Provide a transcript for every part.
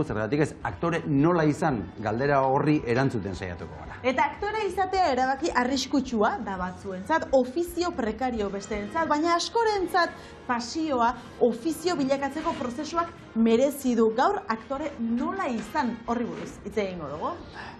Zergatik ez, aktore nola izan galdera horri erantzuten saiatuko gara. Eta aktore izatea erabaki arriskutsua da batzuentzat, ofizio prekario besteentzat, baina askorentzat pasioa, ofizio bilakatzeko prozesuak merezi du. Gaur aktore nola izan horri buruz hitz egingo dugu.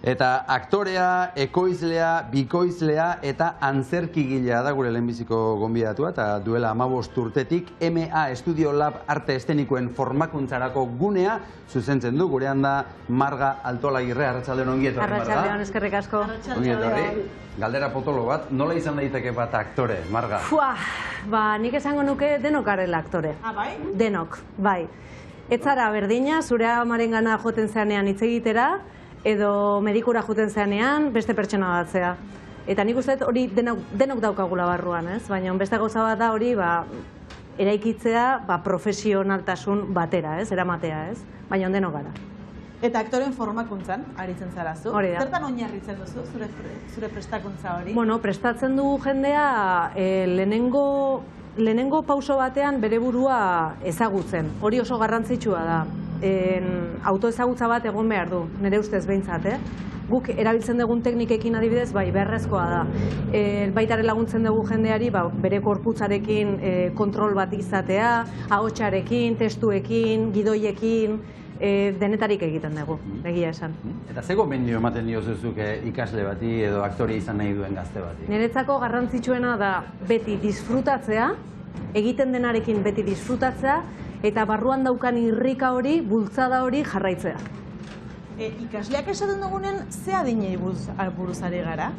Eta aktorea, ekoizlea, bikoizlea eta antzerkigilea da gure lehenbiziko gonbidatua, eta duela 15 urtetik MA Studio Lab arte eszenikoen formakuntzarako gunea zuzentzen du. Gurean da Marga Altolagirre. Arratsaldeon, ongi etorri, Marga. Arratsaldeon, eskerrik asko. Ongi etorri. Galdera potolo bat, nola izan daiteke bat aktore, Marga? Nik esango nuke denok garela aktore. Bai? Denok, bai. Ez zara berdina, zure amarengana joten zeanean hitz egitera, edo medikura joten zeanean beste pertsona batzea. Eta nik uste hori denok daukagula barruan, ez? Baina beste gauza bat da hori, eraikitzea profesionaltasun batera, ez? Eramatea, ez? Baina denok gara. Eta aktoren formakuntzan aritzen zara zu. Hori da. Zertan oinarritzen duzu zure prestakuntza hori? Bueno, prestatzen dugu jendea lehenengo pauso batean bere burua ezagutzen. Hori oso garrantzitsua da. Autoezagutza bat egon behar du, nire ustez behintzat, Guk erabiltzen dugun teknikekin adibidez, beharrezkoa da. Baitare laguntzen dugu jendeari bere korputzarekin kontrol bat izatea, ahotsarekin, testuekin, gidoiekin, denetarik egiten dugu, egia esan. Eta ze gomendio ematen diozuzuk ikasle bati edo aktore izan nahi duen gazte bati? Niretzako garrantzitsuena da beti disfrutatzea, egiten denarekin beti disfrutatzea, eta barruan daukan irrika hori, bultzada hori jarraitzea. Ikasleak esaten dugunen, ze adinei buruz ari gara?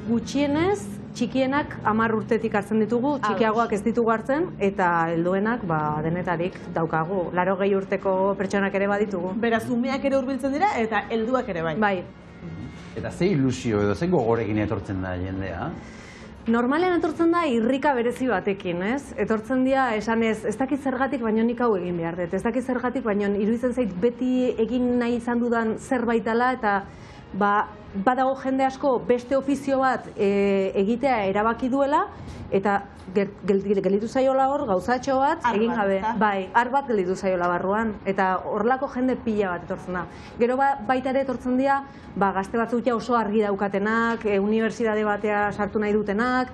Gutxienez, txikienak 10 urtetik hartzen ditugu, txikiagoak ez ditugu hartzen, eta helduenak denetarik daukagu. 80 urteko pertsonak ere baditugu. Beraz, umeak ere hurbiltzen dira eta helduak ere bai. Bai. Eta ze ilusio edo ze gogorekin etortzen da jendea? Normalean etortzen da irrika berezi batekin, ez? Etortzen dira esanez, ez dakit zergatik baino nik hau egin behar dut, ez dakit zergatik baino iruditzen zait beti egin nahi izan dudan zerbait dela, eta badago jende asko beste ofizio bat egitea erabaki duela, eta gelditu zaiola hor gauzatxo bat egin gabe. Bai, har bat gelditu zaiola barruan, eta horrelako jende pila bat etortzen da. Gero baita ere etortzen dira, gazte batzuk oso argi daukatenak, unibertsitate batea sartu nahi dutenak,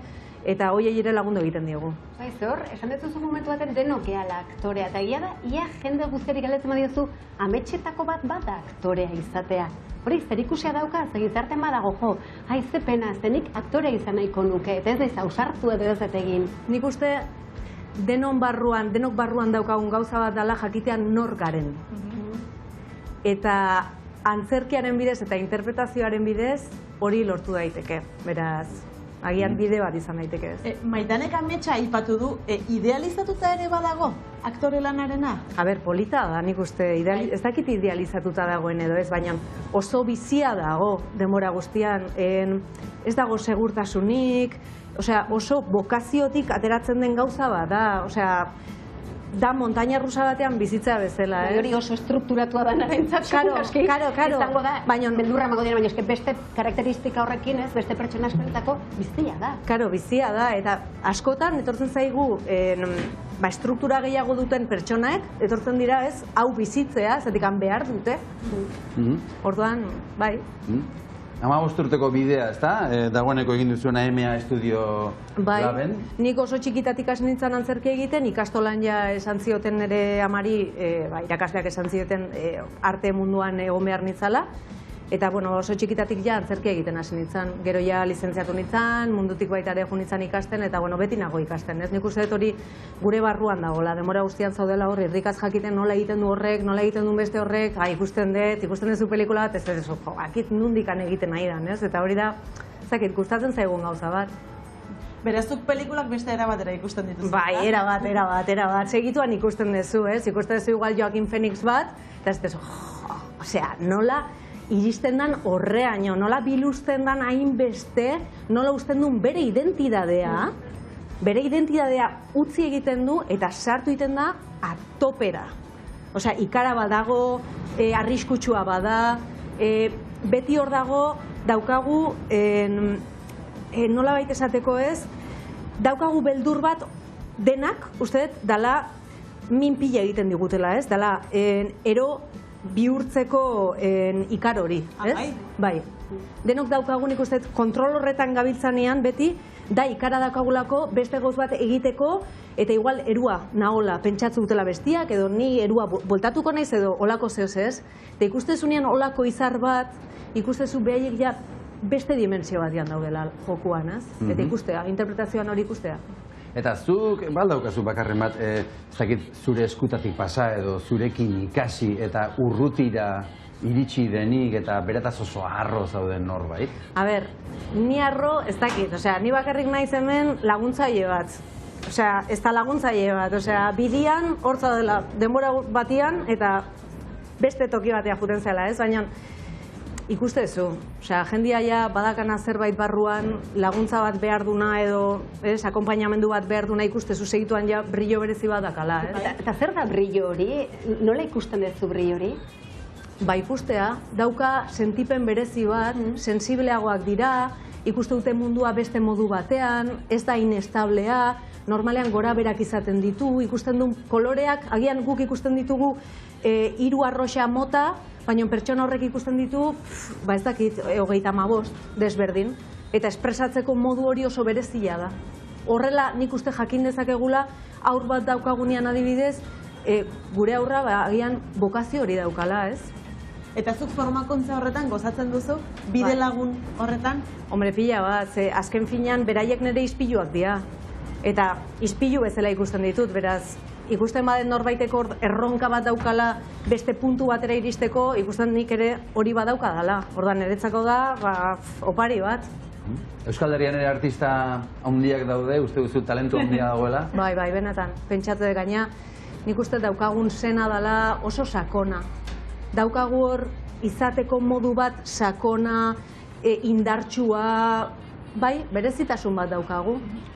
eta hoiei ere lagundu egiten diogu. Zor, esan dituzu momentu baten denok gehala aktorea, eta ia da, ia jende guztiari galetzen badiozu, ametxetako bat da aktorea izatea. Hori, zer ikusia dauka, gizartean badago, ze pena, zenik aktorea izan nahiko nuke, eta ez da ausartu edo ez egin. Nik uste denok barruan daukagun gauza bat dela jakitean nor garen. Eta antzerkiaren bidez eta interpretazioaren bidez hori lortu daiteke, beraz. Agian bide bat izan daiteke ez. Maidanek ametsa aipatu du, idealizatuta ere badago aktore lanarena? Polita da, nik uste, ez dakit idealizatuta dagoen edo ez, baina oso bizia dago denbora guztian, ez dago segurtasunik, oso bokaziotik ateratzen den gauza bat da, da montaña rusa batean bizitza bezala. Hori oso estrukturatua da narentzat, Karo, izango da, beldurra emago dira, baina beste karakteristika horrekin ez, beste pertsona askoretako bizia da. Karo, bizia da, eta askotan etortzen zaigu estruktura gehiago duten pertsonaek, etortzen dira ez, hau bizitzea, zatikan behar dute. Orduan, bai. 15 urteko bidea, ez da? Dagoeneko egin duzuena MA Studio Laben. Nik oso txikitatik hasi nintzen antzerki egiten, ikastolan ja esan zioten nire amari, irakasleak esan zioten arte munduan egon behar nintzala. Eta oso txikitatik ja antzerki egiten hasi nintzen. Gero ja lizentziatu nintzen, mundutik baita ere jo nintzen ikasten, eta beti nago ikasten. Nik uste dut hori gure barruan dagoela, denbora guztian zaudela hor, irrikaz jakiten nola egiten du horrek, nola egiten du beste horrek, ikusten duzu pelikula bat, ez akit nundikan egiten nahi dan, ez? Eta hori da, zakit, gustatzen zaigun gauza bat. Berazuk pelikulak beste erabatera ikusten dituzu? Bai, erabat. Segituan ikusten duzu, ez? Ikusten duzu igual Joaquin Phoenix bat, eta ez duzu, nola iristen dan horreaino, nola biluzten dan hainbeste, nola usten duen bere identidadea, utzi egiten du eta sartu egiten da atopera. Ikara badago, arriskutsua bada, beti hor dago, daukagu, nola baita esateko ez, daukagu beldur bat denak, uste dut, dala min pila egiten digutela, ez? Dala, bihurtzeko ikar hori, ez? Bai. Denok daukagun ikusten kontrol horretan gabiltzanean beti, da ikara daukagulako beste gauz bat egiteko, eta igual erua nahola pentsatzu dutela bestiak, edo ni erua voltatuko naiz edo olako zehoz ez. Eta ikustezunean olako izar bat, ikustezu behaiek ja beste dimensio batian daudela jokuan, ez? Eta ikustea, interpretazioan hori ikustea. Eta zuk, baldaukazu bakarren bat, ez dakit zure eskutatik pasa edo zurekin ikasi eta urrutira iritsi denik eta berataz oso harro zauden norbait? A ber, ni harro ez dakit, osea, ni bakarrik naiz hemen laguntzaile bat. Osea, ez da laguntzaile bat, osea, bidian hor zaudela denbora batian eta beste toki batea juten zela, ez? Baina ikustezu, osea, jendia ja badakana zerbait barruan laguntza bat behar duna edo, ez, akonpainamendu bat behar duna ikustezu segituan ja brillo berezi bat dakala, ez? Eta zer da brillo hori? Nola ikusten duzu brillo hori? Ba, ikustea, dauka sentipen berezi bat, sensibleagoak dira, ikuste dute mundua beste modu batean, ez da inestablea, normalean gora berak izaten ditu, ikusten du koloreak, agian guk ikusten ditugu hiru arroxa mota, baina pertsona horrek ikusten ditu, ba ez dakit, 35 desberdin, eta espresatzeko modu hori oso berezia da. Horrela nik uste jakin dezakegula, aur bat daukagunean adibidez, gure aurra agian bokazio hori daukala, ez? Eta zuk formakuntza horretan gozatzen duzu, bide lagun horretan? Hombre, pila bat, ze azken finean beraiek nire ispiluak dira. Eta ispilu bezala ikusten ditut, beraz, ikusten baden norbaiteko erronka bat daukala beste puntu batera iristeko, ikusten nik ere hori badauka dela. Ordan niretzako da, opari bat. Euskal Herrian ere artista handiak daude, uste duzu talentu handia dagoela? Bai, benetan, pentsatu dut gaina, nik uste daukagun zena dela oso sakona. Daukagu hor izateko modu bat sakona, indartsua, bai, berezitasun bat daukagu.